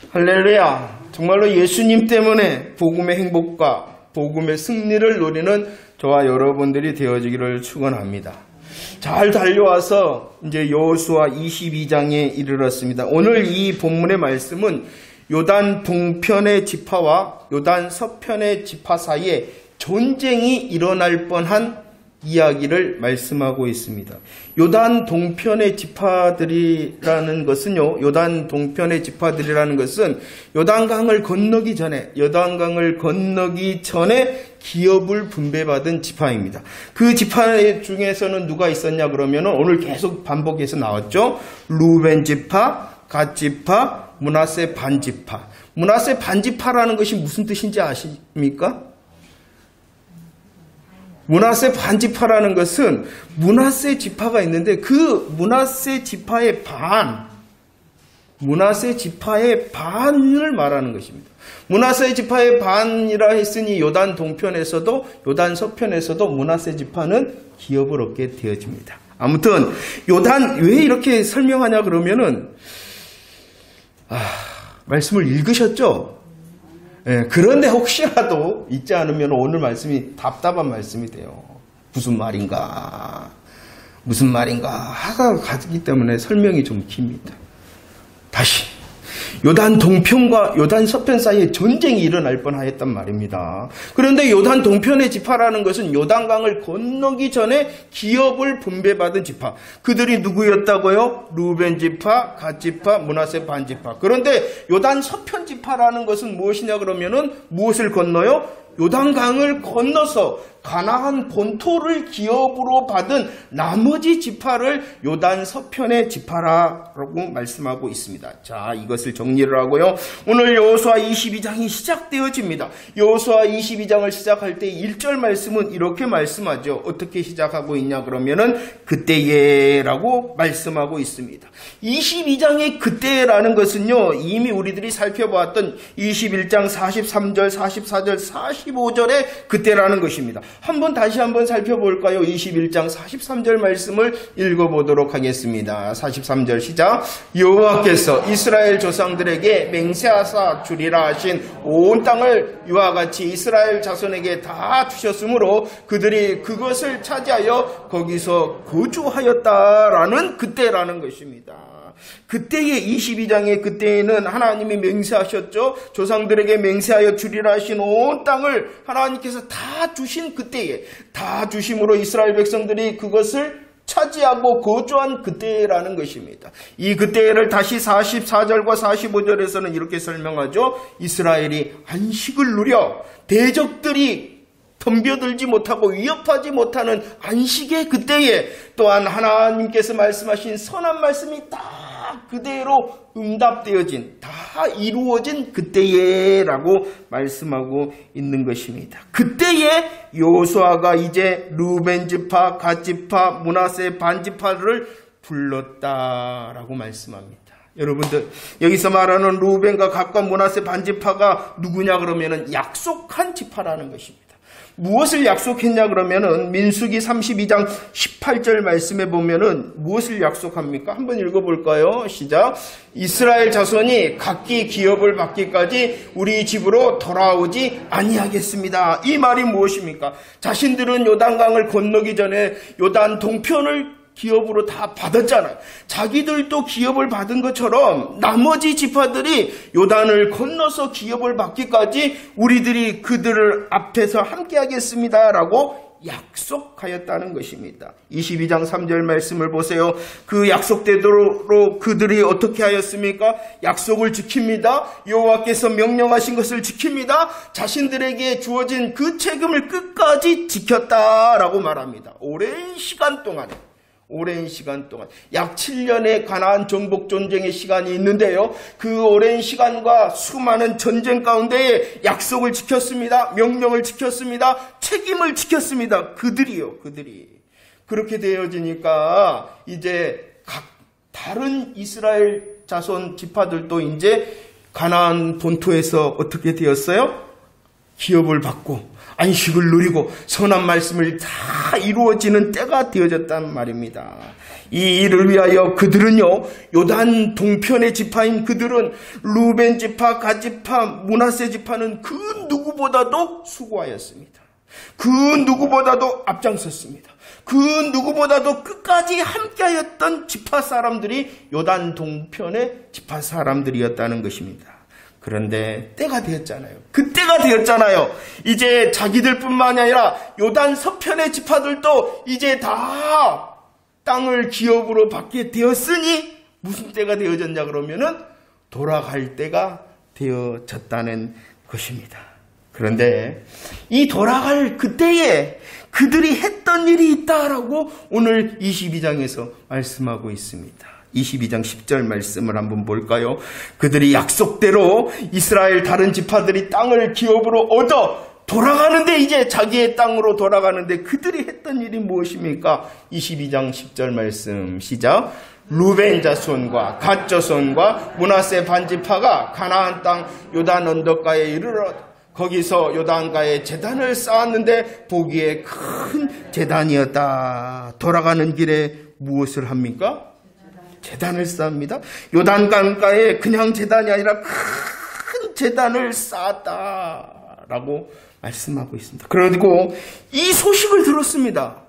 할렐루야. 정말로 예수님 때문에 복음의 행복과 복음의 승리를 누리는 저와 여러분들이 되어지기를 축원합니다. 잘 달려와서 이제 여호수아 22장에 이르렀습니다. 오늘 이 본문의 말씀은 요단 동편의 지파와 요단 서편의 지파 사이에 전쟁이 일어날 뻔한 이야기를 말씀하고 있습니다. 요단 동편의 지파들이라는 것은요, 요단 동편의 지파들이라는 것은 요단강을 건너기 전에 기업을 분배받은 지파입니다. 그 지파 중에서는 누가 있었냐 그러면은 오늘 계속 반복해서 나왔죠. 루벤 지파, 갓 지파, 므낫세 반 지파. 므낫세 반 지파라는 것이 무슨 뜻인지 아십니까? 므낫세 반 지파라는 것은 므낫세 지파가 있는데 그 므낫세 지파의 반을 말하는 것입니다. 므낫세 지파의 반이라 했으니 요단 동편에서도 요단 서편에서도 므낫세 지파는 기업을 얻게 되어집니다. 아무튼 요단 왜 이렇게 설명하냐 그러면은 말씀을 읽으셨죠? 그런데 혹시라도 잊지 않으면 오늘 말씀이 답답한 말씀이 돼요. 무슨 말인가 하가 가기 때문에 설명이 좀 깁니다. 다시 요단 동편과 요단 서편 사이에 전쟁이 일어날 뻔하였단 말입니다. 그런데 요단 동편의 지파라는 것은 요단강을 건너기 전에 기업을 분배받은 지파. 그들이 누구였다고요? 루벤 지파, 갓 지파, 므낫세 반 지파. 그런데 요단 서편 지파라는 것은 무엇이냐 그러면은 무엇을 건너요? 요단강을 건너서 가나안 본토를 기업으로 받은 나머지 지파를 요단 서편의 지파라고 말씀하고 있습니다. 자, 이것을 정리를 하고요. 오늘 여호수아 22장이 시작되어집니다. 여호수아 22장을 시작할 때 1절 말씀은 이렇게 말씀하죠. 어떻게 시작하고 있냐 그러면은 그때에라고 말씀하고 있습니다. 22장의 그때라는 것은요, 이미 우리들이 살펴보았던 21장 43절, 44절, 45절의 그때라는 것입니다. 다시 한번 살펴볼까요? 21장 43절 말씀을 읽어보도록 하겠습니다. 43절 시작. 여호와께서 이스라엘 조상들에게 맹세하사 주리라 하신 온 땅을 이와 같이 이스라엘 자손에게 다 주셨으므로 그들이 그것을 차지하여 거기서 거주하였다라는 그때라는 것입니다. 그때의 22장의 그때에는 하나님이 맹세하셨죠. 조상들에게 맹세하여 주리라 하신 온 땅을 하나님께서 다 주신 그때에, 다 주심으로 이스라엘 백성들이 그것을 차지하고 거주한 그때라는 것입니다. 이 그때를 다시 44절과 45절에서는 이렇게 설명하죠. 이스라엘이 안식을 누려 대적들이 덤벼들지 못하고 위협하지 못하는 안식의 그때에 또한 하나님께서 말씀하신 선한 말씀이 다 그대로 응답되어진, 다 이루어진 그때에라고 말씀하고 있는 것입니다. 그때에 여호수아가 이제 루벤 지파, 갓 지파, 므낫세 반 지파를 불렀다라고 말씀합니다. 여러분들, 여기서 말하는 루벤과 갓과 므낫세 반 지파가 누구냐 그러면은 약속한 지파라는 것입니다. 무엇을 약속했냐 그러면은 민수기 32장 18절 말씀에 보면은 무엇을 약속합니까? 한번 읽어볼까요? 시작. 이스라엘 자손이 각기 기업을 받기까지 우리 집으로 돌아오지 아니하겠습니다. 이 말이 무엇입니까? 자신들은 요단강을 건너기 전에 요단 동편을 기업으로 다 받았잖아요. 자기들도 기업을 받은 것처럼 나머지 지파들이 요단을 건너서 기업을 받기까지 우리들이 그들을 앞에서 함께 하겠습니다라고 약속하였다는 것입니다. 22장 3절 말씀을 보세요. 그 약속대로 그들이 어떻게 하였습니까? 약속을 지킵니다. 여호와께서 명령하신 것을 지킵니다. 자신들에게 주어진 그 책임을 끝까지 지켰다라고 말합니다. 오랜 시간 동안 약 7년의 가나안 정복 전쟁의 시간이 있는데요. 그 오랜 시간과 수많은 전쟁 가운데에 약속을 지켰습니다. 명령을 지켰습니다. 책임을 지켰습니다. 그들이 그렇게 되어지니까 이제 각 다른 이스라엘 자손 지파들도 이제 가나안 본토에서 어떻게 되었어요? 기업을 받고 안식을 누리고 선한 말씀을 다 이루어지는 때가 되어졌단 말입니다. 이 일을 위하여 그들은요, 요단 동편의 지파인 그들은 루벤 지파, 갓 지파, 므낫세 지파는 그 누구보다도 수고하였습니다. 그 누구보다도 앞장섰습니다. 그 누구보다도 끝까지 함께하였던 지파 사람들이 요단 동편의 지파 사람들이었다는 것입니다. 그런데 때가 되었잖아요. 그때가 되었잖아요. 이제 자기들뿐만이 아니라 요단 서편의 지파들도 이제 다 땅을 기업으로 받게 되었으니 무슨 때가 되어졌냐 그러면은 돌아갈 때가 되어졌다는 것입니다. 그런데 이 돌아갈 그때에 그들이 했던 일이 있다라고 오늘 22장에서 말씀하고 있습니다. 22장 10절 말씀을 한번 볼까요? 그들이 약속대로 이스라엘 다른 지파들이 땅을 기업으로 얻어 돌아가는데, 이제 자기의 땅으로 돌아가는데 그들이 했던 일이 무엇입니까? 22장 10절 말씀 시작. 루벤 자손과 갓 자손과 므낫세 반지파가 가나안 땅 요단 언덕가에 이르러 거기서 요단가에 제단을 쌓았는데 보기에 큰 제단이었다. 돌아가는 길에 무엇을 합니까? 제단을 쌓습니다. 요단강가에 그냥 제단이 아니라 큰 제단을 쌓았다라고 말씀하고 있습니다. 그리고 이 소식을 들었습니다.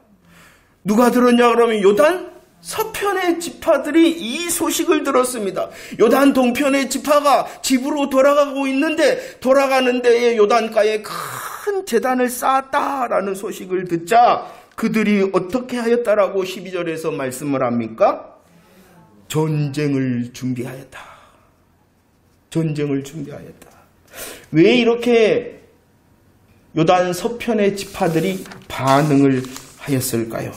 누가 들었냐 그러면 요단 서편의 지파들이 이 소식을 들었습니다. 요단 동편의 지파가 집으로 돌아가고 있는데 돌아가는 데에 요단가에 큰 제단을 쌓았다라는 소식을 듣자 그들이 어떻게 하였다라고 12절에서 말씀을 합니까? 전쟁을 준비하였다. 전쟁을 준비하였다. 왜 이렇게 요단 서편의 지파들이 반응을 하였을까요?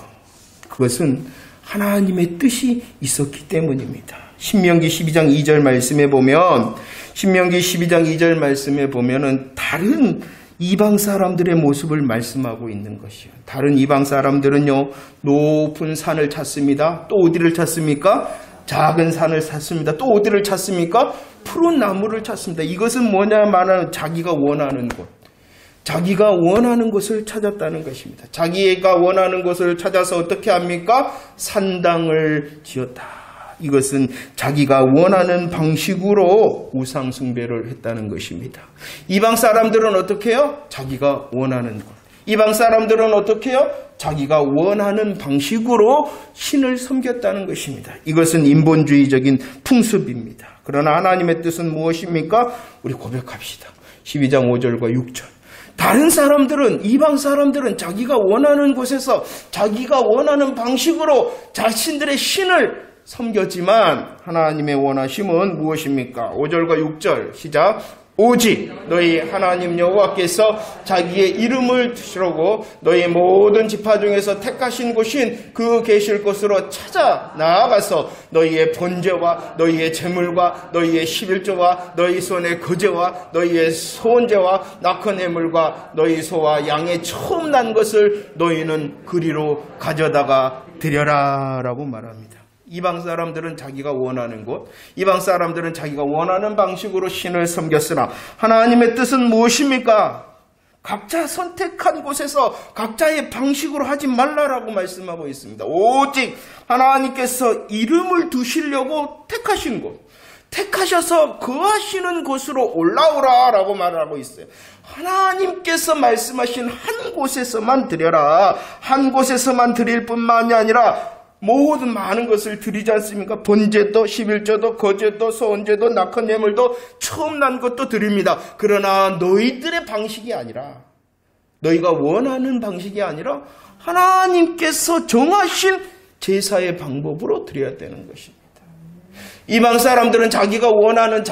그것은 하나님의 뜻이 있었기 때문입니다. 신명기 12장 2절 말씀에 보면 보면은 다른 이방 사람들의 모습을 말씀하고 있는 것이요. 다른 이방 사람들은요, 높은 산을 찾습니다. 또 어디를 찾습니까? 작은 산을 찾습니다. 또 어디를 찾습니까? 푸른 나무를 찾습니다. 이것은 뭐냐면 자기가 원하는 곳. 자기가 원하는 것을 찾았다는 것입니다. 자기가 원하는 것을 찾아서 어떻게 합니까? 산당을 지었다. 이것은 자기가 원하는 방식으로 우상 숭배를 했다는 것입니다. 이방 사람들은 어떻게 해요? 자기가 원하는 것. 이방 사람들은 어떻게 해요? 자기가 원하는 방식으로 신을 섬겼다는 것입니다. 이것은 인본주의적인 풍습입니다. 그러나 하나님의 뜻은 무엇입니까? 우리 고백합시다. 12장 5절과 6절. 다른 사람들은, 이방 사람들은 자기가 원하는 곳에서 자기가 원하는 방식으로 자신들의 신을 섬겼지만 하나님의 원하심은 무엇입니까? 5절과 6절 시작. 오직 너희 하나님 여호와께서 자기의 이름을 두시려고 너희 모든 지파 중에서 택하신 곳인 그 계실 곳으로 찾아 나아가서 너희의 번제와 너희의 제물과 너희의 11조와 너희 손의 거제와 너희의 소원제와 낙헌 예물과 너희 소와 양의 처음 난 것을 너희는 그리로 가져다가 드려라 라고 말합니다. 이방 사람들은 자기가 원하는 곳, 이방 사람들은 자기가 원하는 방식으로 신을 섬겼으나 하나님의 뜻은 무엇입니까? 각자 선택한 곳에서 각자의 방식으로 하지 말라라고 말씀하고 있습니다. 오직 하나님께서 이름을 두시려고 택하신 곳, 택하셔서 거하시는 곳으로 올라오라라고 말하고 있어요. 하나님께서 말씀하신 한 곳에서만 드려라. 한 곳에서만 드릴 뿐만이 아니라 모든 많은 것을 드리지 않습니까? 번제도 11조도 거제도 소원제도 낙헌 예물도 처음 난 것도 드립니다. 그러나 너희들의 방식이 아니라, 너희가 원하는 방식이 아니라 하나님께서 정하신 제사의 방법으로 드려야 되는 것입니다. 이방 사람들은 자기가 원하는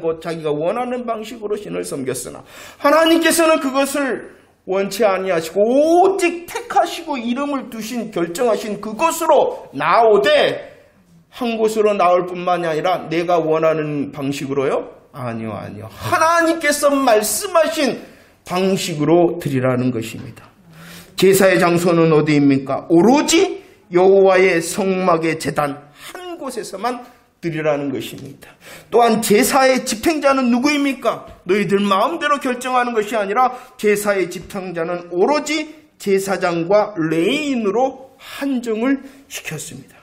곳, 자기가 원하는 방식으로 신을 섬겼으나 하나님께서는 그것을 원치 아니하시고 오직 택하시고 이름을 두신 결정하신 그곳으로 나오되 한 곳으로 나올 뿐만이 아니라 내가 원하는 방식으로요? 아니요. 하나님께서 말씀하신 방식으로 드리라는 것입니다. 제사의 장소는 어디입니까? 오로지 여호와의 성막의 제단 한 곳에서만 들이라는 것입니다. 또한 제사의 집행자는 누구입니까? 너희들 마음대로 결정하는 것이 아니라 제사의 집행자는 오로지 제사장과 레위인으로 한정을 시켰습니다.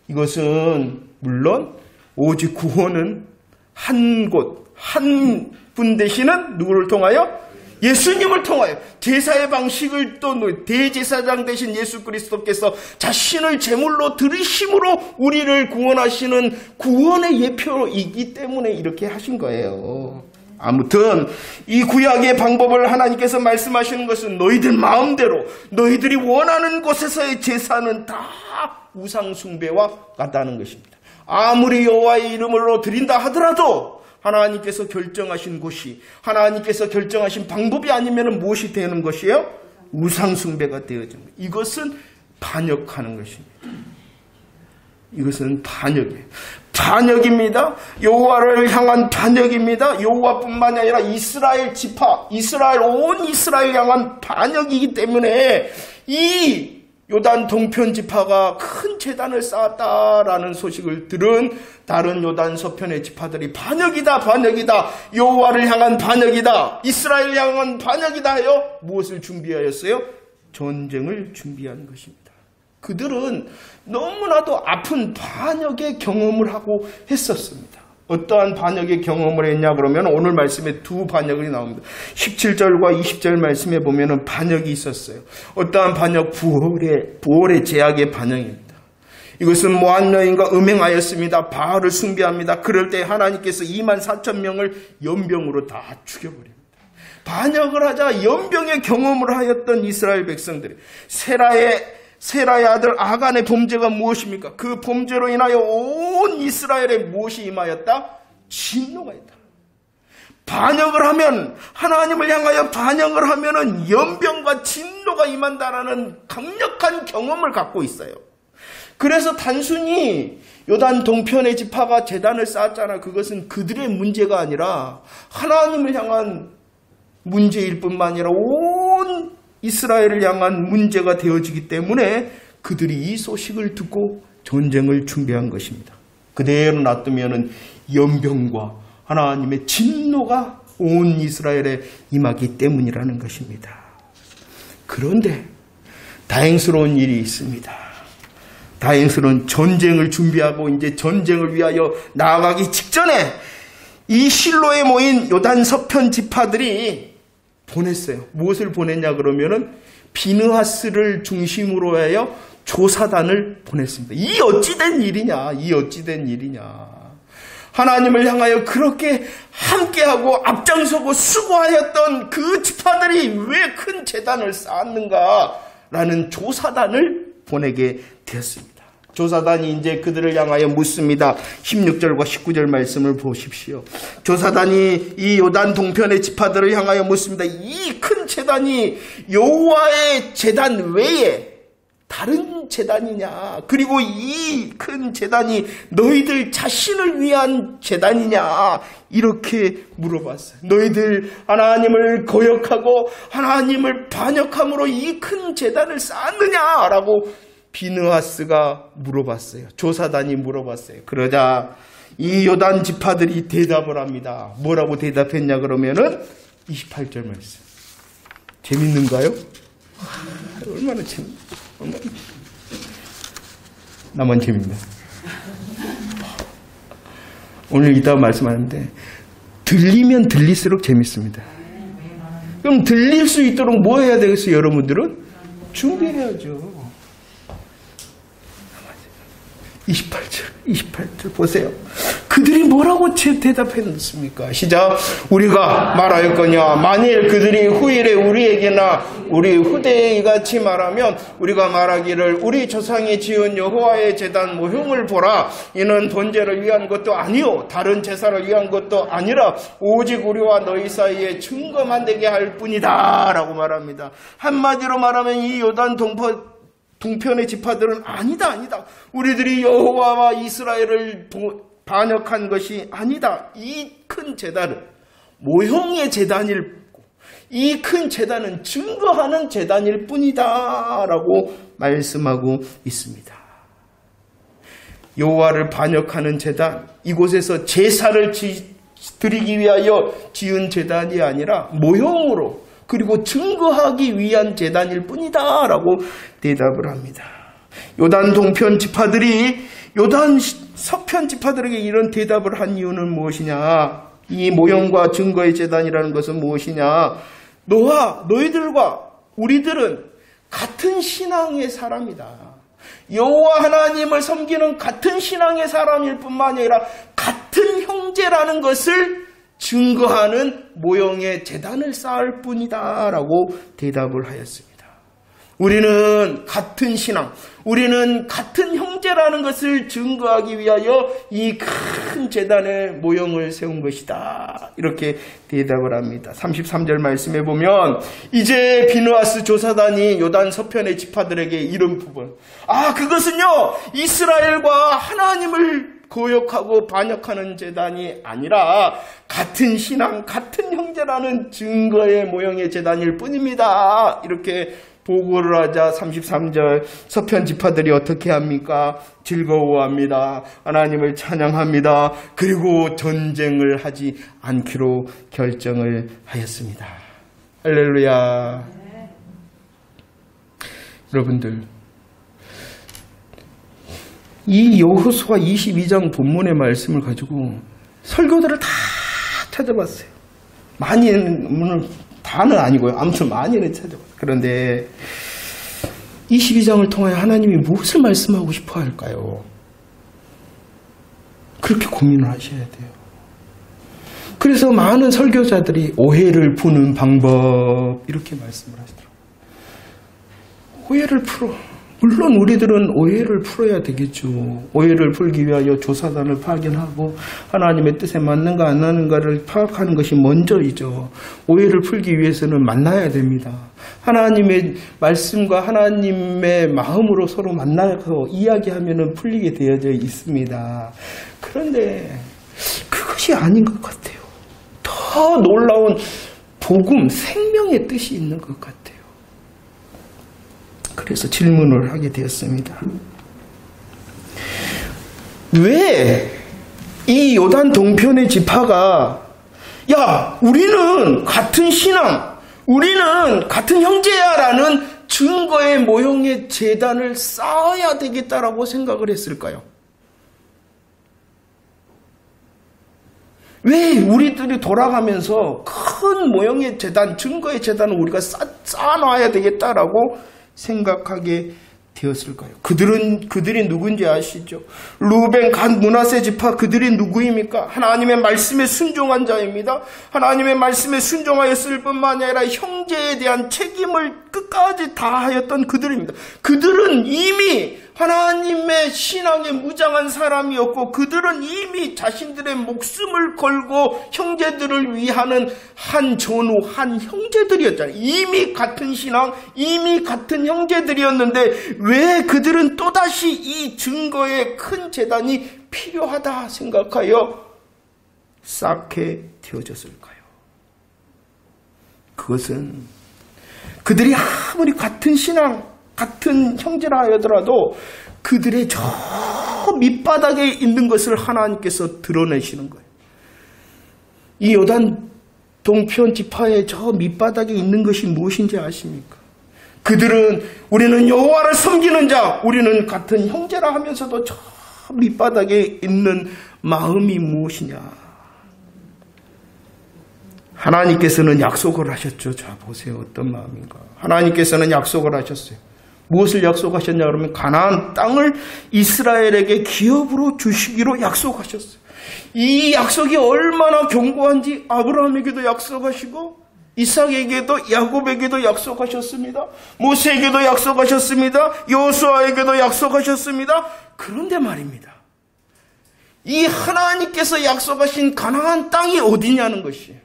이것은 물론 오직 구원은 한 곳, 한 분 되시는 누구를 통하여? 예수님을 통하여 제사의 방식을 또 대제사장 되신 예수 그리스도께서 자신을 제물로 드리심으로 우리를 구원하시는 구원의 예표이기 때문에 이렇게 하신 거예요. 아무튼 이 구약의 방법을 하나님께서 말씀하시는 것은 너희들 마음대로 너희들이 원하는 곳에서의 제사는 다 우상 숭배와 같다는 것입니다. 아무리 여호와의 이름으로 드린다 하더라도 하나님께서 결정하신 곳이 하나님께서 결정하신 방법이 아니면 무엇이 되는 것이에요? 우상 숭배가 되어진 거예요. 이것은 반역하는 것입니다. 이것은 반역이에요. 반역입니다. 여호와를 향한 반역입니다. 여호와뿐만이 아니라 이스라엘 지파, 온 이스라엘 향한 반역이기 때문에 이 요단 동편 지파가 큰 제단을 쌓았다라는 소식을 들은 다른 요단 서편의 지파들이 반역이다, 반역이다, 여호와를 향한 반역이다, 이스라엘을 향한 반역이다 하여 무엇을 준비하였어요? 전쟁을 준비한 것입니다. 그들은 너무나도 아픈 반역의 경험을 하고 했었습니다. 어떠한 반역의 경험을 했냐 그러면 오늘 말씀에 두 반역이 나옵니다. 17절과 20절 말씀에 보면은 반역이 있었어요. 어떠한 반역? 부월의 제약의 반역입니다. 이것은 모압 여인과 음행하였습니다. 바알을 숭배합니다. 그럴 때 하나님께서 24,000명을 연병으로 다 죽여버립니다. 반역을 하자 연병의 경험을 하였던 이스라엘 백성들이 세라의 아들 아간의 범죄가 무엇입니까? 그 범죄로 인하여 온 이스라엘에 무엇이 임하였다? 진노가 있다. 반역을 하면, 하나님을 향하여 반역을 하면은 연병과 진노가 임한다라는 강력한 경험을 갖고 있어요. 그래서 단순히 요단 동편의 지파가 제단을 쌓았잖아. 그것은 그들의 문제가 아니라 하나님을 향한 문제일 뿐만 아니라 온 이스라엘을 향한 문제가 되어지기 때문에 그들이 이 소식을 듣고 전쟁을 준비한 것입니다. 그대로 놔두면 연병과 하나님의 진노가 온 이스라엘에 임하기 때문이라는 것입니다. 그런데 다행스러운 일이 있습니다. 다행스러운 전쟁을 준비하고 이제 전쟁을 위하여 나아가기 직전에 이 실로에 모인 요단 서편 지파들이 보냈어요. 무엇을 보냈냐 그러면은 비느하스를 중심으로 하여 조사단을 보냈습니다. 이 어찌된 일이냐? 하나님을 향하여 그렇게 함께하고 앞장서고 수고하였던 그 지파들이 왜 큰 제단을 쌓았는가라는 조사단을 보내게 되었습니다. 조사단이 이제 그들을 향하여 묻습니다. 16절과 19절 말씀을 보십시오. 조사단이 이 요단 동편의 지파들을 향하여 묻습니다. 이 큰 제단이 여호와의 제단 외에 다른 제단이냐? 그리고 이 큰 제단이 너희들 자신을 위한 제단이냐? 이렇게 물어봤어요. 너희들 하나님을 거역하고 하나님을 반역함으로 이 큰 제단을 쌓았느냐라고 비느하스가 물어봤어요. 조사단이 물어봤어요. 그러자 이 요단 지파들이 대답을 합니다. 뭐라고 대답했냐 그러면은 28절 말씀. 재밌는가요? 얼마나 나만 재밌네. 오늘 이따 말씀하는데 들리면 들릴수록 재밌습니다. 그럼 들릴 수 있도록 뭐 해야 되겠어요? 여러분들은 준비해야죠. 28절 보세요. 그들이 뭐라고 대답했습니까? 시작. 우리가 말하였거냐 만일 그들이 후일에 우리에게나 우리 후대에 이같이 말하면 우리가 말하기를 우리 조상이 지은 여호와의 제단 모형을 보라. 이는 번제를 위한 것도 아니요 다른 제사를 위한 것도 아니라 오직 우리와 너희 사이에 증거만 되게 할 뿐이다 라고 말합니다. 한마디로 말하면 이 요단 동편의 지파들은 아니다. 우리들이 여호와와 이스라엘을 반역한 것이 아니다. 이 큰 제단은 모형의 제단일 뿐, 이 큰 제단은 증거하는 제단일 뿐이다 라고 말씀하고 있습니다. 여호와를 반역하는 제단, 이곳에서 제사를 드리기 위하여 지은 제단이 아니라 모형으로 그리고 증거하기 위한 제단일 뿐이다 라고 대답을 합니다. 요단 동편 지파들이 요단 서편 지파들에게 이런 대답을 한 이유는 무엇이냐? 이 모형과 증거의 제단이라는 것은 무엇이냐? 너와 너희들과 우리들은 같은 신앙의 사람이다. 여호와 하나님을 섬기는 같은 신앙의 사람일 뿐만 아니라 같은 형제라는 것을 증거하는 모형의 제단을 쌓을 뿐이다 라고 대답을 하였습니다. 우리는 같은 신앙, 우리는 같은 형제라는 것을 증거하기 위하여 이 큰 제단의 모형을 세운 것이다. 이렇게 대답을 합니다. 33절 말씀에 보면 이제 비느하스 조사단이 요단 서편의 지파들에게 이런 부분, 그것은요 이스라엘과 하나님을 거역하고 반역하는 제단이 아니라 같은 신앙, 같은 형제라는 증거의 모형의 제단일 뿐입니다. 이렇게 보고를 하자 33절 서편 지파들이 어떻게 합니까? 즐거워합니다. 하나님을 찬양합니다. 그리고 전쟁을 하지 않기로 결정을 하였습니다. 할렐루야. 여러분들, 이 여호수아 22장 본문의 말씀을 가지고 설교들을 다 찾아봤어요. 많이는 다는 아니고요. 아무튼 많이는 찾아봤어요. 그런데 22장을 통하여 하나님이 무엇을 말씀하고 싶어 할까요? 그렇게 고민을 하셔야 돼요. 그래서 많은 설교자들이 오해를 푸는 방법 이렇게 말씀을 하시더라고요. 오해를 풀어. 물론 우리들은 오해를 풀어야 되겠죠. 오해를 풀기 위하여 조사단을 파견하고 하나님의 뜻에 맞는가 안 맞는가를 파악하는 것이 먼저이죠. 오해를 풀기 위해서는 만나야 됩니다. 하나님의 말씀과 하나님의 마음으로 서로 만나서 이야기하면 풀리게 되어져 있습니다. 그런데 그것이 아닌 것 같아요. 더 놀라운 복음, 생명의 뜻이 있는 것 같아요. 그래서 질문을 하게 되었습니다. 왜 이 요단 동편의 지파가 우리는 같은 신앙, 우리는 같은 형제야 라는 증거의 모형의 제단을 쌓아야 되겠다라고 생각을 했을까요? 왜 우리들이 돌아가면서 큰 모형의 제단, 증거의 제단을 우리가 쌓아놔야 되겠다라고 생각하게 되었을까요? 그들이 누군지 아시죠? 루벤, 갓, 므낫세 지파, 그들이 누구입니까? 하나님의 말씀에 순종한 자입니다. 하나님의 말씀에 순종하였을 뿐만 아니라 형제에 대한 책임을 끝까지 다하였던 그들입니다. 그들은 이미 하나님의 신앙에 무장한 사람이었고 그들은 이미 자신들의 목숨을 걸고 형제들을 위하는 한 전우, 한 형제들이었잖아요. 이미 같은 신앙, 이미 같은 형제들이었는데 왜 그들은 또다시 이 증거의 큰 제단이 필요하다 생각하여 쌓게 되어졌을까요? 그것은 그들이 아무리 같은 신앙, 같은 형제라 하더라도 그들의 저 밑바닥에 있는 것을 하나님께서 드러내시는 거예요. 이 요단 동편 지파의 저 밑바닥에 있는 것이 무엇인지 아십니까? 그들은 우리는 여호와를 섬기는 자, 우리는 같은 형제라 하면서도 저 밑바닥에 있는 마음이 무엇이냐? 하나님께서는 약속을 하셨죠. 자, 보세요. 어떤 마음인가. 하나님께서는 약속을 하셨어요. 무엇을 약속하셨냐 그러면 가나안 땅을 이스라엘에게 기업으로 주시기로 약속하셨어요. 이 약속이 얼마나 견고한지 아브라함에게도 약속하시고 이삭에게도 야곱에게도 약속하셨습니다. 모세에게도 약속하셨습니다. 여호수아에게도 약속하셨습니다. 그런데 말입니다. 이 하나님께서 약속하신 가나안 땅이 어디냐는 것이에요.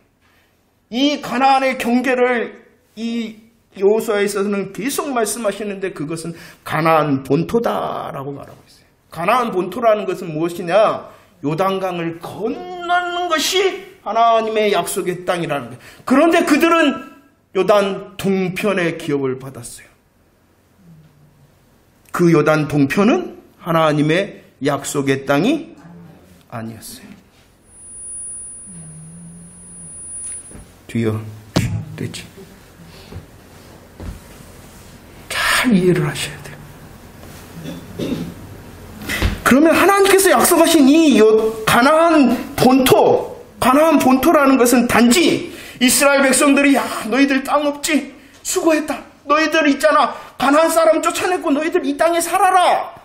이 가나안의 경계를 이 여호수아에 있어서는 계속 말씀하시는데 그것은 가나안 본토다라고 말하고 있어요. 가나안 본토라는 것은 무엇이냐? 요단강을 건너는 것이 하나님의 약속의 땅이라는 거예요. 그런데 그들은 요단 동편의 기업을 받았어요. 그 요단 동편은 하나님의 약속의 땅이 아니었어요. 뒤에 되지. 잘 이해를 하셔야 돼요. 그러면 하나님께서 약속하신 이 가나안 본토라는 것은 단지 이스라엘 백성들이 야 너희들 땅 없지? 수고했다. 너희들 있잖아. 가나안 사람 쫓아내고 너희들 이 땅에 살아라.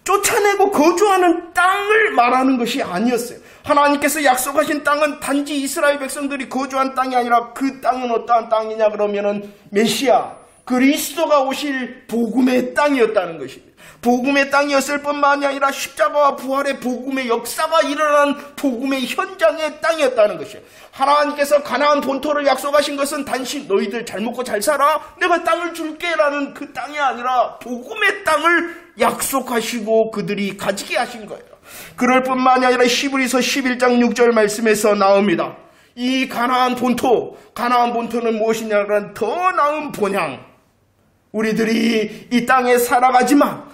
쫓아내고 거주하는 땅을 말하는 것이 아니었어요. 하나님께서 약속하신 땅은 단지 이스라엘 백성들이 거주한 땅이 아니라 그 땅은 어떠한 땅이냐 그러면은 메시아 그리스도가 오실 복음의 땅이었다는 것입니다. 복음의 땅이었을 뿐만이 아니라 십자가와 부활의 복음의 역사가 일어난 복음의 현장의 땅이었다는 것이에요. 하나님께서 가나안 본토를 약속하신 것은 단지 너희들 잘 먹고 잘 살아 내가 땅을 줄게 라는 그 땅이 아니라 복음의 땅을 약속하시고 그들이 가지게 하신 거예요. 그럴 뿐만이 아니라 히브리서 11장 6절 말씀에서 나옵니다. 이 가나안 본토는 무엇이냐면 더 나은 본향. 우리들이 이 땅에 살아가지만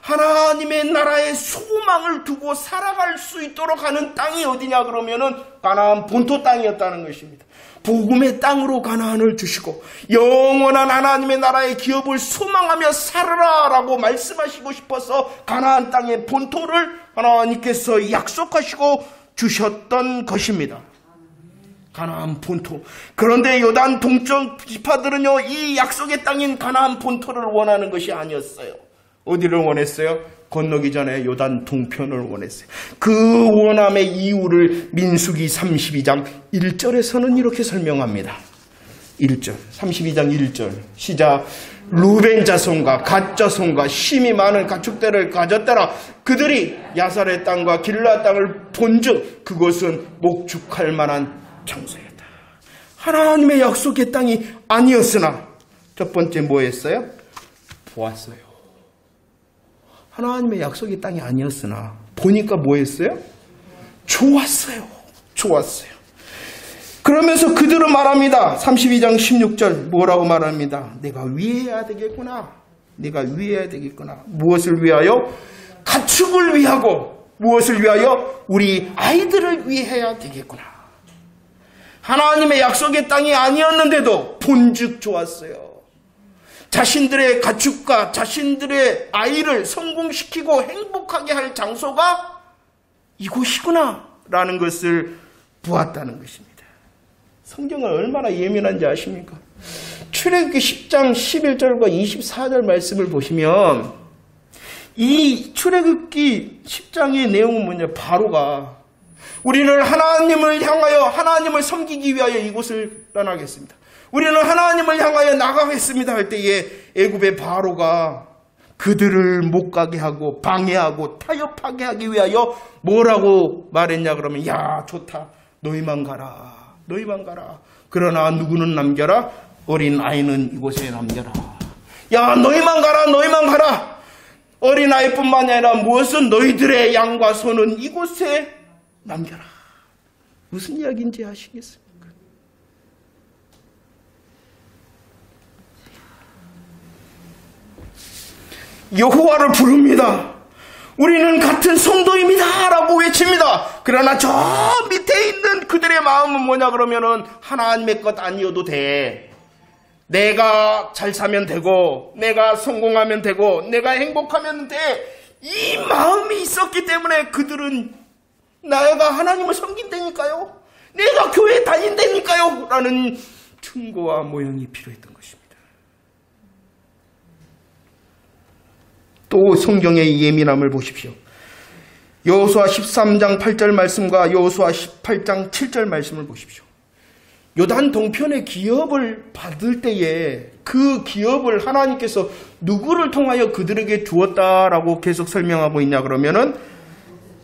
하나님의 나라의 소망을 두고 살아갈 수 있도록 하는 땅이 어디냐 그러면은 가나안 본토 땅이었다는 것입니다. 복음의 땅으로 가나안을 주시고 영원한 하나님의 나라의 기업을 소망하며 살아라라고 말씀하시고 싶어서 가나안 땅의 본토를 하나님께서 약속하시고 주셨던 것입니다. 가나안 본토. 그런데 요단 동쪽 지파들은요 이 약속의 땅인 가나안 본토를 원하는 것이 아니었어요. 어디를 원했어요? 건너기 전에 요단 동편을 원했어요. 그 원함의 이유를 민수기 32장 1절에서는 이렇게 설명합니다. 1절 32장 1절 시작. 루벤 자손과 갓 자손과 힘이 많은 가축대를 가졌더라. 그들이 야살의 땅과 길라 땅을 본즉 그것은 목축할 만한 장소였다. 하나님의 약속의 땅이 아니었으나 첫 번째 뭐였어요? 보았어요. 하나님의 약속의 땅이 아니었으나 보니까 뭐였어요? 좋았어요. 그러면서 그들은 말합니다. 32장 16절 뭐라고 말합니다. 내가 위해야 되겠구나. 무엇을 위하여? 가축을 위하고 무엇을 위하여? 우리 아이들을 위해야 되겠구나. 하나님의 약속의 땅이 아니었는데도 본즉 좋았어요. 자신들의 가축과 자신들의 아이를 성공시키고 행복하게 할 장소가 이곳이구나 라는 것을 보았다는 것입니다. 성경은 얼마나 예민한지 아십니까? 출애굽기 10장 11절과 24절 말씀을 보시면 이 출애굽기 10장의 내용은 뭐냐? 바로가 우리는 하나님을 향하여 하나님을 섬기기 위하여 이곳을 떠나겠습니다. 우리는 하나님을 향하여 나가겠습니다 할 때에 애굽의 바로가 그들을 못 가게 하고 방해하고 타협하게 하기 위하여 뭐라고 말했냐 그러면 야 좋다 너희만 가라. 그러나 누구는 남겨라? 어린 아이는 이곳에 남겨라. 야 너희만 가라. 어린 아이뿐만이 아니라 무엇은 너희들의 양과 소는 이곳에 남겨라. 무슨 이야기인지 아시겠습니까? 여호와를 부릅니다. 우리는 같은 성도입니다 라고 외칩니다. 그러나 저 밑에 있는 그들의 마음은 뭐냐 그러면은 하나님의 것 아니어도 돼. 내가 잘 사면 되고 내가 성공하면 되고 내가 행복하면 돼. 이 마음이 있었기 때문에 그들은 내가 하나님을 섬긴다니까요. 내가 교회 다닌다니까요. 라는 증거와 모형이 필요했던 것입니다. 또 성경의 예민함을 보십시오. 여호수아 13장 8절 말씀과 여호수아 18장 7절 말씀을 보십시오. 요단 동편의 기업을 받을 때에 그 기업을 하나님께서 누구를 통하여 그들에게 주었다라고 계속 설명하고 있냐 그러면은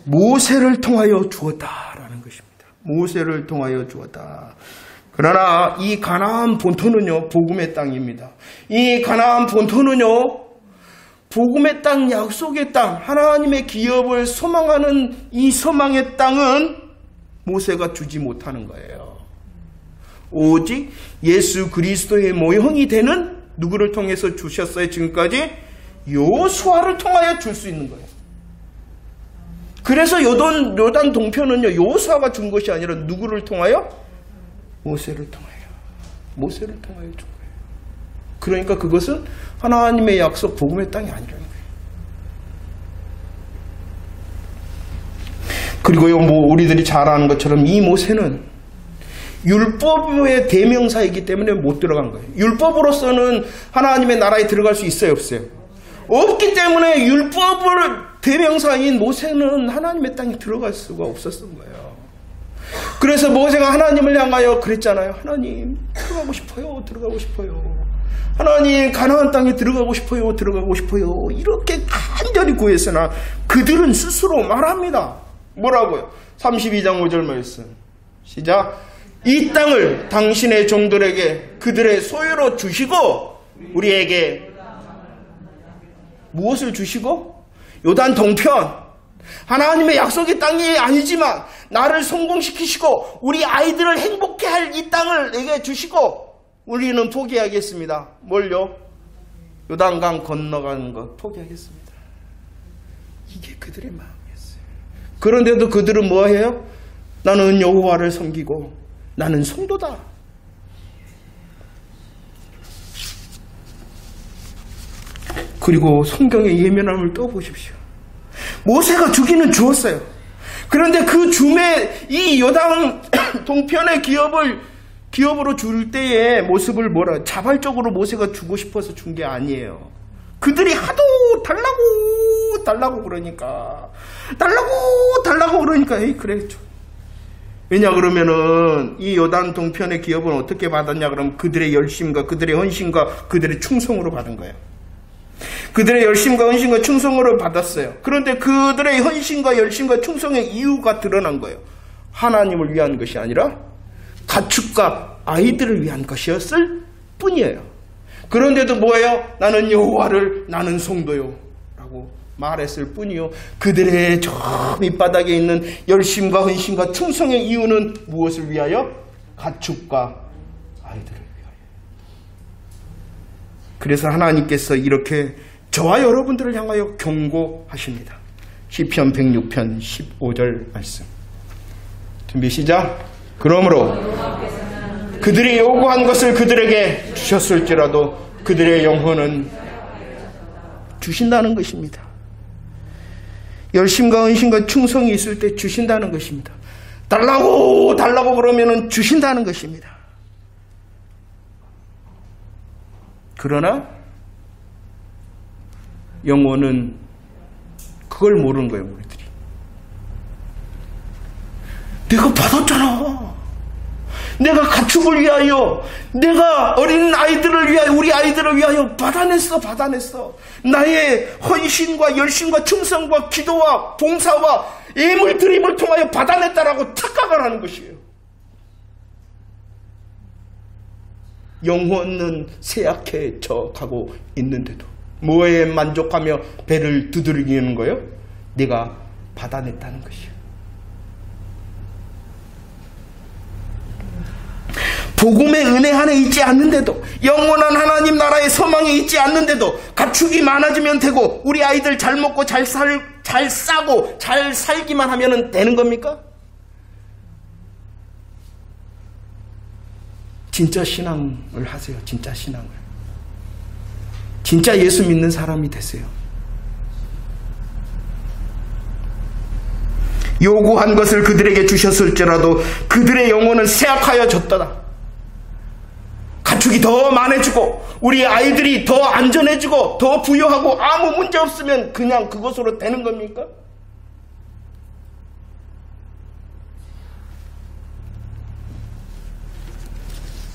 모세를 통하여 주었다라는 것입니다. 모세를 통하여 주었다. 그러나 이 가나안 본토는요 복음의 땅입니다. 이 가나안 본토는요 복음의 땅, 약속의 땅, 하나님의 기업을 소망하는 이 소망의 땅은 모세가 주지 못하는 거예요. 오직 예수 그리스도의 모형이 되는 누구를 통해서 주셨어요? 지금까지 여호수아를 통하여 줄 수 있는 거예요. 그래서 요단 동편은요, 여호수아가 준 것이 아니라 누구를 통하여? 모세를 통하여 준 거예요. 그러니까 그것은 하나님의 약속 복음의 땅이 아니라는 거예요. 그리고요, 우리들이 잘 아는 것처럼 이 모세는 율법의 대명사이기 때문에 못 들어간 거예요. 율법으로서는 하나님의 나라에 들어갈 수 있어요, 없어요? 없기 때문에 율법을 대명사인 모세는 하나님의 땅에 들어갈 수가 없었던 거예요. 그래서 모세가 하나님을 향하여 그랬잖아요. 하나님, 들어가고 싶어요. 하나님, 가나안 땅에 들어가고 싶어요. 이렇게 간절히 구했으나 그들은 스스로 말합니다. 뭐라고요? 32장 5절 말씀. 시작. 이 땅을 당신의 종들에게 그들의 소유로 주시고 우리에게 무엇을 주시고? 요단 동편. 하나님의 약속의 땅이 아니지만 나를 성공시키시고 우리 아이들을 행복해 할 이 땅을 내게 주시고 우리는 포기하겠습니다. 뭘요? 요단강 건너가는 것 포기하겠습니다. 이게 그들의 마음이었어요. 그런데도 그들은 뭐해요? 나는 여호와를 섬기고 나는 성도다. 그리고 성경의 예면함을 떠보십시오. 모세가 주기는 주었어요. 그런데 그 줌에 이 요단 동편의 기업으로 줄 때의 모습을 자발적으로 모세가 주고 싶어서 준 게 아니에요. 그들이 하도 달라고 그러니까 에이 그래 줘. 왜냐 그러면은 이 요단 동편의 기업은 어떻게 받았냐 그러면 그들의 열심과 그들의 헌신과 그들의 충성으로 받은 거예요. 그들의 열심과 헌신과 충성으로 받았어요. 그런데 그들의 헌신과 열심과 충성의 이유가 드러난 거예요. 하나님을 위한 것이 아니라 가축과 아이들을 위한 것이었을 뿐이에요. 그런데도 뭐예요? 나는 여호와를 나는 성도요 라고 말했을 뿐이요. 그들의 저 밑바닥에 있는 열심과 헌신과 충성의 이유는 무엇을 위하여? 가축과 아이들을 위하여. 그래서 하나님께서 이렇게 저와 여러분들을 향하여 경고하십니다. 시편 106편 15절 말씀. 준비 시작. 그러므로 그들이 요구한 것을 그들에게 주셨을지라도 그들의 영혼은 주신다는 것입니다. 열심과 헌신과 충성이 있을 때 주신다는 것입니다. 달라고 그러면은 주신다는 것입니다. 그러나 영혼은 그걸 모르는 거예요, 우리들이. 내가 받았잖아. 내가 가축을 위하여, 내가 어린 아이들을 위하여, 우리 아이들을 위하여 받아냈어. 나의 헌신과 열심과 충성과 기도와 봉사와 예물 드림을 통하여 받아냈다라고 착각을 하는 것이에요. 영혼은 쇠약해져 가고 있는데도 뭐에 만족하며 배를 두드리는 거예요? 내가 받아냈다는 것이에요. 복음의 은혜 안에 있지 않는데도, 영원한 하나님 나라의 소망에 있지 않는데도 가축이 많아지면 되고 우리 아이들 잘 먹고 잘 싸고 잘 살기만 하면 되는 겁니까? 진짜 신앙을 하세요. 진짜 신앙을. 진짜 예수 믿는 사람이 되세요. 요구한 것을 그들에게 주셨을지라도 그들의 영혼은 쇠약하여 졌더라. 가축이 더 많아지고 우리 아이들이 더 안전해지고 더 부유하고 아무 문제 없으면 그냥 그것으로 되는 겁니까?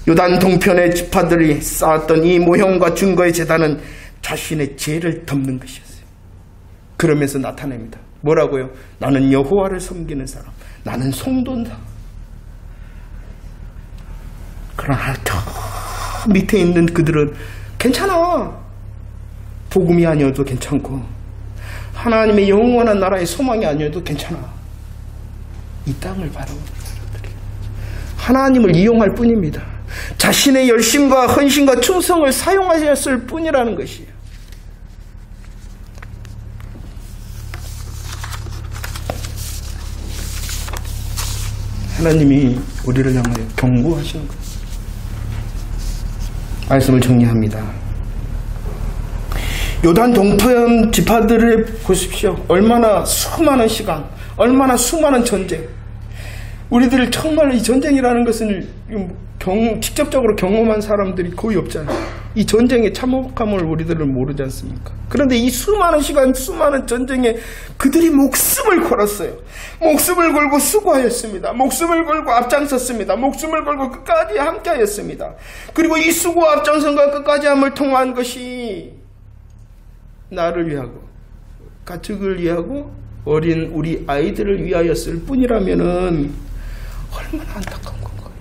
요단 동편의 지파들이 쌓았던 이 모형과 증거의 제단은 자신의 죄를 덮는 것이었어요. 그러면서 나타냅니다. 뭐라고요? 나는 여호와를 섬기는 사람, 나는 성도다. 그러나 저 밑에 있는 그들은 괜찮아. 복음이 아니어도 괜찮고 하나님의 영원한 나라의 소망이 아니어도 괜찮아. 이 땅을 바라보는 사람들이 하나님을 이용할 뿐입니다. 자신의 열심과 헌신과 충성을 사용하셨을 뿐이라는 것이에요. 하나님이 우리를 향하여 경고하시는 거예요. 말씀을 정리합니다. 요단 동편 지파들을 보십시오. 얼마나 수많은 시간, 얼마나 수많은 전쟁. 우리들 정말 이 전쟁이라는 것을 직접적으로 경험한 사람들이 거의 없잖아요. 이 전쟁의 참혹함을 우리들은 모르지 않습니까? 그런데 이 수많은 시간, 수많은 전쟁에 그들이 목숨을 걸었어요. 목숨을 걸고 수고하였습니다. 목숨을 걸고 앞장섰습니다. 목숨을 걸고 끝까지 함께하였습니다. 그리고 이 수고 앞장선과 끝까지 함을 통한 것이 나를 위하고 가축을 위하고 어린 우리 아이들을 위하였을 뿐이라면은 얼마나 안타까운 건가요?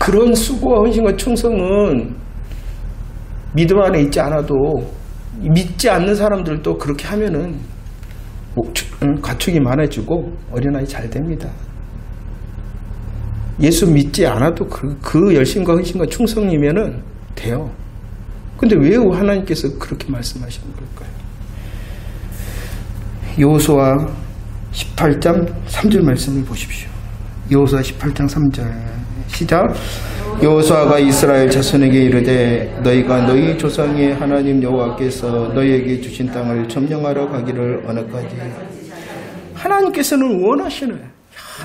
그런 수고와 헌신과 충성은 믿음 안에 있지 않아도 믿지 않는 사람들도 그렇게 하면은 가축이 많아지고 어린아이 잘 됩니다. 예수 믿지 않아도 그 열심과 헌신과 충성이면은 돼요. 근데 왜 하나님께서 그렇게 말씀하시는 걸까요? 여호수아 18장 3절 말씀을 보십시오. 여호수아 18장 3절 시작. 여호수아가 이스라엘 자손에게 이르되 너희가 너희 조상의 하나님 여호와께서 너희에게 주신 땅을 점령하러 가기를 언어까지. 하나님께서는 원하시는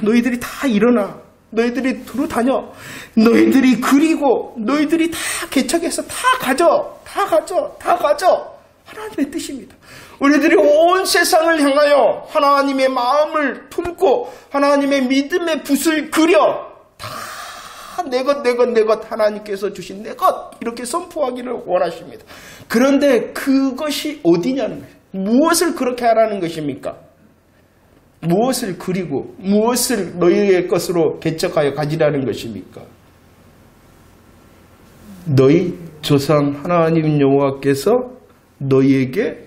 너희들이 다 일어나, 너희들이 두루 다녀, 너희들이 그리고 너희들이 다 개척해서 다 가져 하나님의 뜻입니다. 우리들이 온 세상을 향하여 하나님의 마음을 품고 하나님의 믿음의 붓을 그려 다 내 것 하나님께서 주신 내 것 이렇게 선포하기를 원하십니다. 그런데 그것이 어디냐는 거예요. 무엇을 그렇게 하라는 것입니까? 무엇을 그리고 무엇을 너희의 것으로 개척하여 가지라는 것입니까? 너희 조상 하나님 여호와께서 너희에게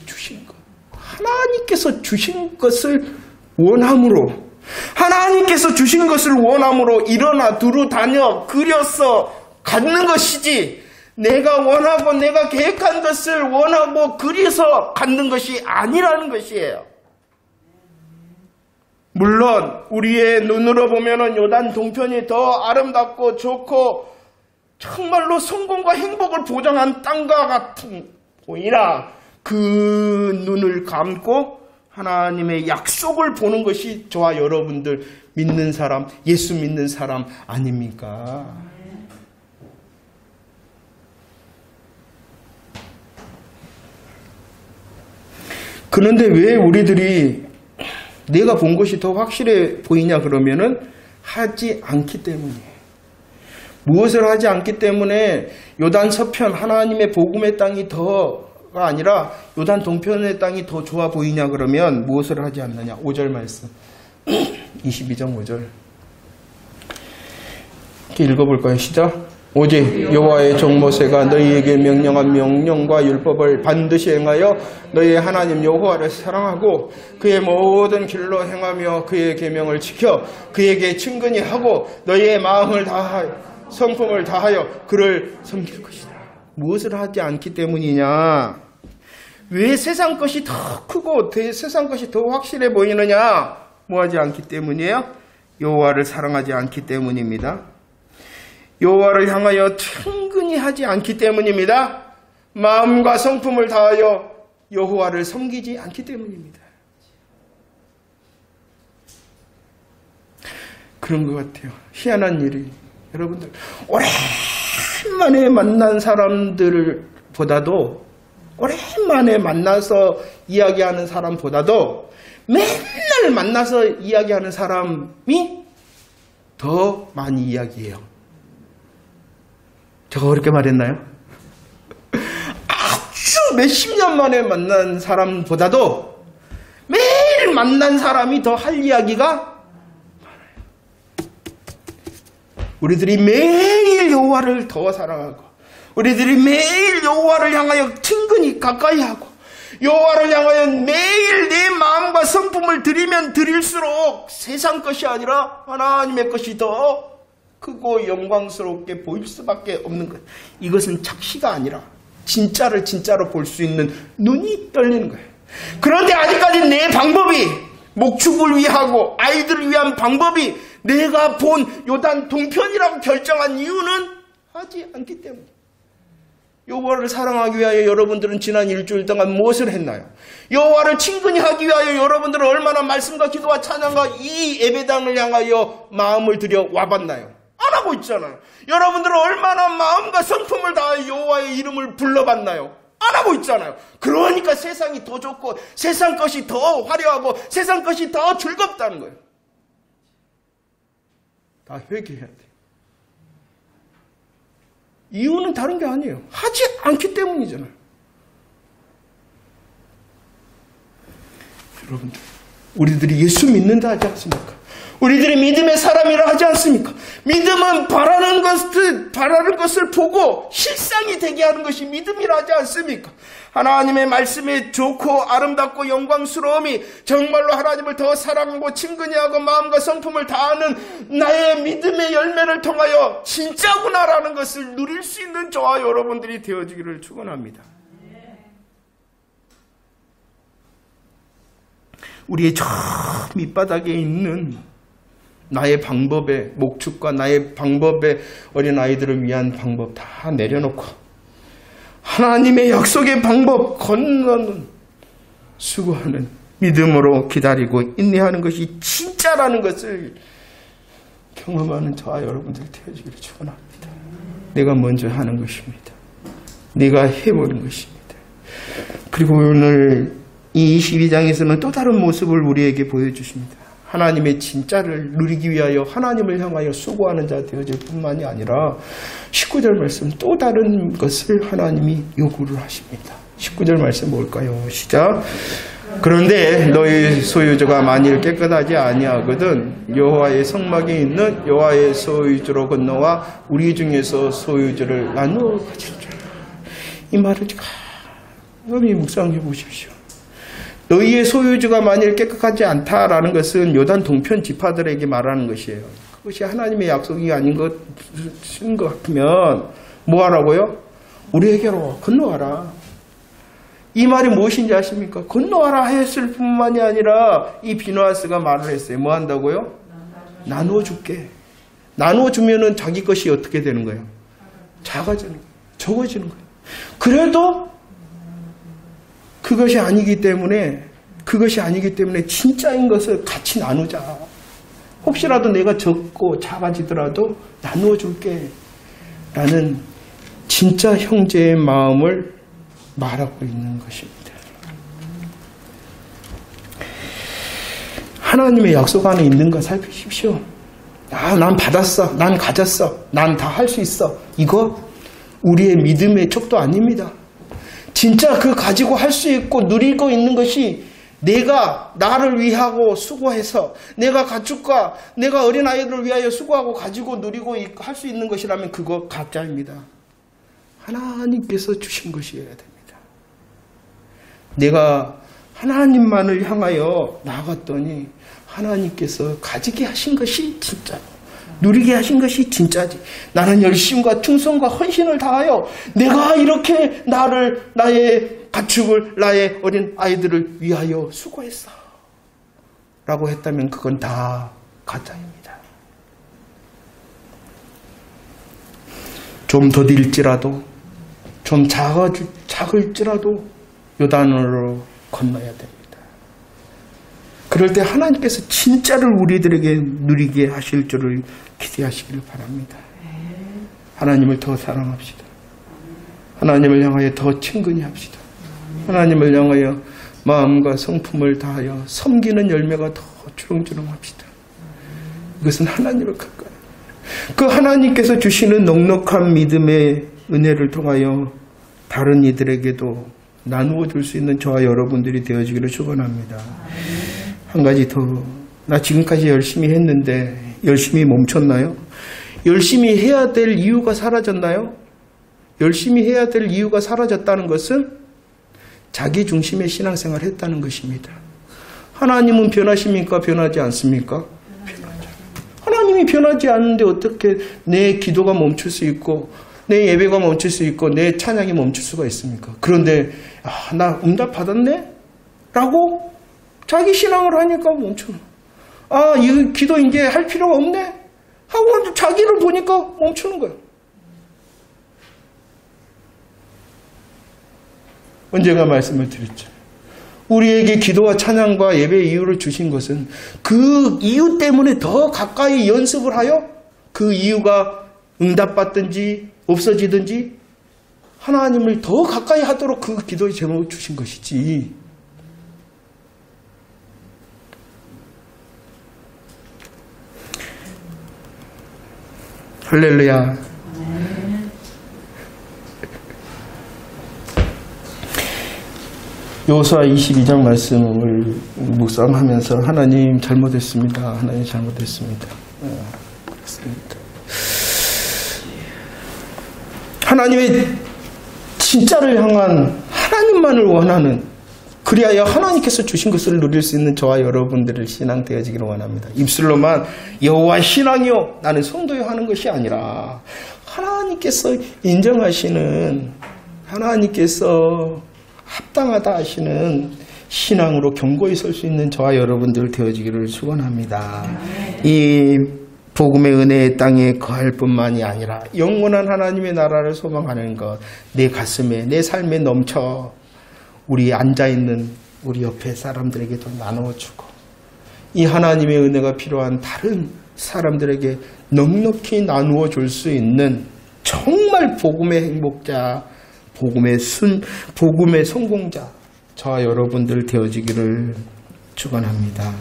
주신 것. 하나님께서 주신 것을 원함으로, 하나님께서 주신 것을 원함으로 일어나 두루 다녀 그려서 갖는 것이지, 내가 원하고 내가 계획한 것을 원하고 그려서 갖는 것이 아니라는 것이에요. 물론 우리의 눈으로 보면은 요단 동편이 더 아름답고 좋고 정말로 성공과 행복을 보장한 땅과 같은 보이나 그 눈을 감고 하나님의 약속을 보는 것이 저와 여러분들 믿는 사람, 예수 믿는 사람 아닙니까? 그런데 왜 우리들이 내가 본 것이 더 확실해 보이냐 그러면은 하지 않기 때문이에요. 무엇을 하지 않기 때문에 요단 서편 하나님의 복음의 땅이 더가 아니라 요단 동편의 땅이 더 좋아 보이냐 그러면 무엇을 하지 않느냐. 5절 말씀 22장 5절 이렇게 읽어볼까요? 시작. 오직 여호와의 종 모세가 너희에게 명령한 명령과 율법을 반드시 행하여 너희의 하나님 여호와를 사랑하고 그의 모든 길로 행하며 그의 계명을 지켜 그에게 친근히 하고 너희의 마음을 다하여 성품을 다하여 그를 섬길 것이다. 무엇을 하지 않기 때문이냐? 왜 세상 것이 더 크고 세상 것이 더 확실해 보이느냐? 뭐 하지 않기 때문이에요? 여호와를 사랑하지 않기 때문입니다. 여호와를 향하여 친근히 하지 않기 때문입니다. 마음과 성품을 다하여 여호와를 섬기지 않기 때문입니다. 그런 것 같아요. 희한한 일이 여러분들 오랜만에 만난 사람들보다도 오랜만에 만나서 이야기하는 사람보다도 맨날 만나서 이야기하는 사람이 더 많이 이야기해요. 제가 그렇게 말했나요? 아주 몇십 년 만에 만난 사람보다도 매일 만난 사람이 더 할 이야기가 많아요. 우리들이 매일 여호와를 더 사랑하고 우리들이 매일 여호와를 향하여 친근히 가까이 하고 여호와를 향하여 매일 내 마음과 성품을 드리면 드릴수록 세상 것이 아니라 하나님의 것이 더 크고 영광스럽게 보일 수밖에 없는 것. 이것은 착시가 아니라 진짜를 진짜로 볼 수 있는 눈이 열리는 거예요. 그런데 아직까지 내 방법이 목축을 위하고 아이들을 위한 방법이 내가 본 요단 동편이라고 결정한 이유는 하지 않기 때문이에요. 여호와를 사랑하기 위하여 여러분들은 지난 일주일 동안 무엇을 했나요? 여호와를 친근히 하기 위하여 여러분들은 얼마나 말씀과 기도와 찬양과 이 예배당을 향하여 마음을 들여 와봤나요? 안 하고 있잖아요. 여러분들은 얼마나 마음과 성품을 다하여 여호와의 이름을 불러봤나요? 안 하고 있잖아요. 그러니까 세상이 더 좋고 세상 것이 더 화려하고 세상 것이 더 즐겁다는 거예요. 다 회개해야 돼요. 이유는 다른 게 아니에요. 하지 않기 때문이잖아요. 여러분들, 우리들이 예수 믿는다 하지 않습니까? 우리들이 믿음의 사람이라 하지 않습니까? 믿음은 바라는 것을 보고 실상이 되게 하는 것이 믿음이라 하지 않습니까? 하나님의 말씀이 좋고 아름답고 영광스러움이 정말로 하나님을 더 사랑하고 친근히 하고 마음과 성품을 다하는 나의 믿음의 열매를 통하여 진짜구나라는 것을 누릴 수 있는 저와 여러분들이 되어지기를 축원합니다. 우리의 저 밑바닥에 있는 나의 방법의 목축과 나의 방법의 어린아이들을 위한 방법 다 내려놓고 하나님의 약속의 방법 건너는 수고하는 믿음으로 기다리고 인내하는 것이 진짜라는 것을 경험하는 저와 여러분들 되어지기를 축원합니다. 내가 먼저 하는 것입니다. 내가 해보는 것입니다. 그리고 오늘 이 22장에서는 또 다른 모습을 우리에게 보여주십니다. 하나님의 진짜를 누리기 위하여 하나님을 향하여 수고하는 자 되어질 뿐만이 아니라 19절 말씀 또 다른 것을 하나님이 요구를 하십니다. 19절 말씀 뭘까요? 시작. 그런데 너희 소유주가 만일 깨끗하지 아니하거든 여호와의 성막에 있는 여호와의 소유주로 건너와 우리 중에서 소유주를 나누어 가질지라. 이 말을 가만히 묵상해 보십시오. 너희의 소유주가 만일 깨끗하지 않다라는 것은 요단 동편 지파들에게 말하는 것이에요. 그것이 하나님의 약속이 아닌 것인 것 같으면 뭐 하라고요? 우리에게로 건너와라. 이 말이 무엇인지 아십니까? 건너와라 했을 뿐만이 아니라 이 비누아스가 말을 했어요. 뭐 한다고요? 나누어 줄게. 나누어 주면은 자기 것이 어떻게 되는 거예요? 작아지는 거예요. 적어지는 거예요. 그래도 그것이 아니기 때문에 진짜인 것을 같이 나누자. 혹시라도 내가 적고 작아지더라도 나누어 줄게. 라는 진짜 형제의 마음을 말하고 있는 것입니다. 하나님의 약속 안에 있는가 살피십시오. 난 받았어. 난 가졌어. 난 다 할 수 있어. 이거 우리의 믿음의 척도 아닙니다. 진짜 그 가지고 할 수 있고 누리고 있는 것이 내가 나를 위하고 수고해서 내가 가축과 내가 어린아이들을 위하여 수고하고 가지고 누리고 할 수 있는 것이라면 그거 가짜입니다. 하나님께서 주신 것이어야 됩니다. 내가 하나님만을 향하여 나아갔더니 하나님께서 가지게 하신 것이 진짜로 누리게 하신 것이 진짜지. 나는 열심과 충성과 헌신을 다하여 내가 이렇게 나의 가축을 나의 어린 아이들을 위하여 수고했어 라고 했다면 그건 다 가짜입니다. 좀 더딜지라도 좀 작을지라도 요단으로 건너야 됩니다. 그럴 때 하나님께서 진짜를 우리들에게 누리게 하실 줄을 기대하시기를 바랍니다. 하나님을 더 사랑합시다. 하나님을 향하여 더 친근히 합시다. 하나님을 향하여 마음과 성품을 다하여 섬기는 열매가 더 주렁주렁합시다. 이것은 하나님을 가까이 그 하나님께서 주시는 넉넉한 믿음의 은혜를 통하여 다른 이들에게도 나누어 줄 수 있는 저와 여러분들이 되어지기를 축원합니다. 한 가지 더. 나 지금까지 열심히 했는데 열심히 멈췄나요? 열심히 해야 될 이유가 사라졌나요? 열심히 해야 될 이유가 사라졌다는 것은 자기 중심의 신앙생활을 했다는 것입니다. 하나님은 변하십니까? 변하지 않습니까? 변하죠. 하나님이 변하지 않는데 어떻게 내 기도가 멈출 수 있고 내 예배가 멈출 수 있고 내 찬양이 멈출 수가 있습니까? 그런데 나 응답 받았네? 라고 자기 신앙을 하니까 멈추는. 아, 이 기도 이제 할 필요가 없네? 하고 자기를 보니까 멈추는 거예요. 언젠가 말씀을 드렸죠. 우리에게 기도와 찬양과 예배의 이유를 주신 것은 그 이유 때문에 더 가까이 연습을 하여 그 이유가 응답받든지 없어지든지 하나님을 더 가까이 하도록 그 기도의 제목을 주신 것이지. 할렐루야. 여호수아 22장 말씀을 묵상하면서 하나님 잘못했습니다. 하나님 잘못했습니다. 그렇습니다. 하나님의 진짜를 향한 하나님만을 원하는, 그리하여 하나님께서 주신 것을 누릴 수 있는 저와 여러분들의 신앙 되어지기를 원합니다. 입술로만 여호와 신앙이요 나는 성도요 하는 것이 아니라 하나님께서 인정하시는, 하나님께서 합당하다 하시는 신앙으로 견고히 설 수 있는 저와 여러분들 되어지기를 축원합니다. 이 복음의 은혜의 땅에 거할 뿐만이 아니라 영원한 하나님의 나라를 소망하는 것, 내 가슴에, 내 삶에 넘쳐 우리 앉아있는 우리 옆에 사람들에게도 나누어주고, 이 하나님의 은혜가 필요한 다른 사람들에게 넉넉히 나누어 줄 수 있는 정말 복음의 행복자, 복음의 성공자, 저와 여러분들 되어지기를 축원합니다.